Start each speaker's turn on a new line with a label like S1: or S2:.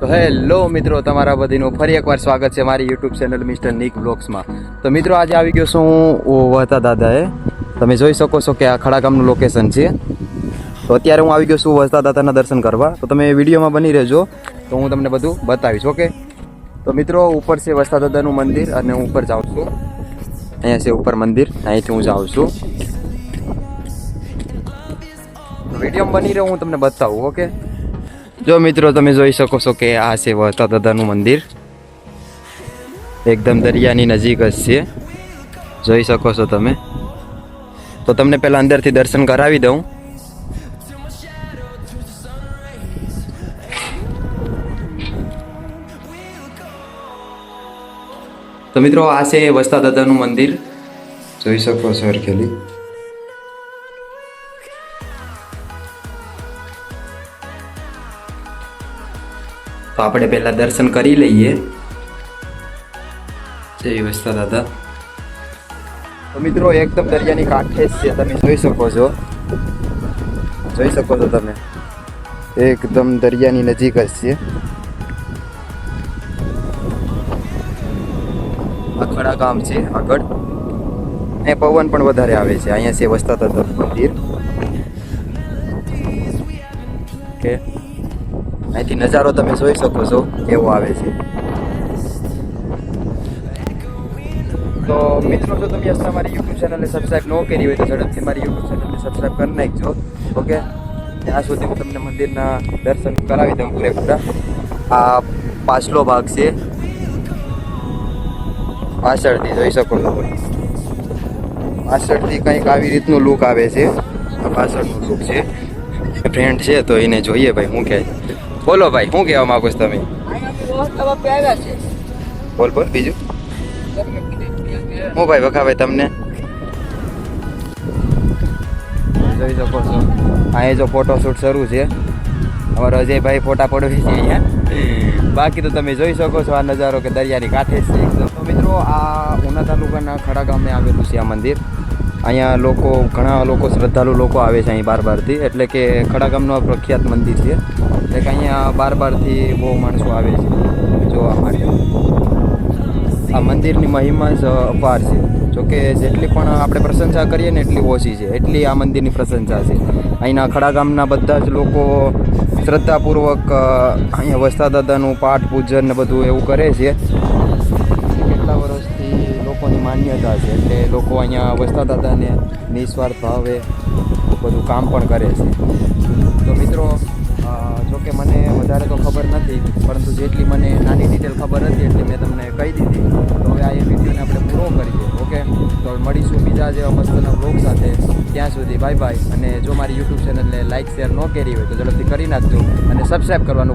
S1: તો હેલો મિત્રો, તમારા બધીનું ફરી એકવાર સ્વાગત છે મારી યુટ્યુબ ચેનલ મિસ્ટર નિક બ્લોગ્સમાં. તો મિત્રો આજે આવી ગયો છું હું વહતા દાદાએ. તમે જોઈ શકો છો કે આ ખડા ગામનું લોકેશન છે. તો અત્યારે હું આવી ગયો છું વહતા દાદાના દર્શન કરવા. તો તમે વિડીયોમાં બની રહેજો, તો હું તમને બધું બતાવીશ. ઓકે, તો મિત્રો ઉપર છે વહતા દાદાનું મંદિર અને હું ઉપર જાઉં છું. અહીંયા છે ઉપર મંદિર, અહીંથી હું જાઉં છું. તો વિડીયોમાં બની રહ્યો, હું તમને બતાવું. ઓકે, જો મિત્રો તમે જોઈ શકો છો કે આ છે વહતા દાદાનું મંદિર. એકદમ દરિયાની નજીક જ છે, જોઈ શકો છો તમે. તો તમને પહેલાં અંદરથી દર્શન કરાવી દઉં. તો મિત્રો આ છે વહતા દાદાનું મંદિર, જોઈ શકો છો હરખેલી. તો આપણે પહેલા દર્શન કરી લઈએ. જય વહતા દાદા. તો મિત્રો એકદમ દરિયાની કાંઠે જ છે, તમે જોઈ શકો છો. જોઈ શકો છો તમે, એકદમ દરિયાની નજીક જ છે. આ ખડા ગામ છે આગળ. અહીંયા પવન પણ વધારે આવે છે. અહીંયા છે વહતા દાદાનું મંદિર. ઓકે, અહીંથી નજારો તમે જોઈ શકો છો કેવો આવે છે. તો મિત્રો જો તમે હજી મારી યુટ્યુબ ચેનલને સબસ્ક્રાઈબ ન કરી હોય તો ઝડપથી મારી યુટ્યુબ ચેનલને સબસ્ક્રાઈબ કરી નાખજો. ઓકે, ત્યાં સુધી હું તમને મંદિરના દર્શન કરાવી દઉં પૂરેપૂરા. આ પાછલો ભાગ છે, પાછળથી જોઈ શકો છો. પાછળથી કંઈક આવી રીતનું લુક આવે છે. આ પાછળનું લુક છે. ફ્રેન્ડ છે તો એને જોઈએ ભાઈ. હું કહે, બોલો ભાઈ, શું કહેવા માંગો છો તમે? બોલ બોલ બીજું હું ભાઈ વખાવે તમને. જોઈ શકો છો અહીંયા જો ફોટોશૂટ શરૂ છે. અમારો અજયભાઈ ફોટા પડવી છે અહીંયા. બાકી તો તમે જોઈ શકો છો આ નજારો કે દરિયાની કાંઠે છે એકદમ. તો મિત્રો આ ઉના તાલુકાના ખડા ગામે આવેલું છે આ મંદિર. અહીંયા લોકો, ઘણા લોકો, શ્રદ્ધાળુ લોકો આવે છે અહીં બારથી. એટલે કે ખડા ગામનું પ્રખ્યાત મંદિર છે. એટલે કે અહીંયા બારથી બહુ માણસો આવે છે જોવા માટે. આ મંદિરની મહિમા જ અપાર છે. જોકે જેટલી પણ આપણે પ્રશંસા કરીએ ને એટલી ઓછી છે, એટલી આ મંદિરની પ્રશંસા છે. અહીંના ખડા ગામના બધા જ લોકો શ્રદ્ધાપૂર્વક અહીંયા વહતા દાદાનું પાઠ પૂજન ને બધું એવું કરે છે. કેટલા વર્ષથી લોકોની માન્યતા છે, એટલે લોકો અહીંયા વહતા દાદાને નિસ્વાર્થ ભાવે બધું કામ પણ કરે છે. તો મિત્રો જોકે મને વધારે તો ખબર નથી, પરંતુ જેટલી મને નાની ડિટેલ ખબર હતી એટલી મેં તમને કહી દીધી. તો હવે આ એ વિડીયોને આપણે પૂરો કરીએ. ઓકે, તો મળીશું બીજા જેવા મસ્તના બ્લોગ સાથે. ત્યાં સુધી બાય બાય. અને જો મારી યુટ્યુબ ચેનલને લાઇક શેર ન કરી હોય તો ઝડપથી કરી નાખજો અને સબસ્ક્રાઈબ કરવાનું ભૂલ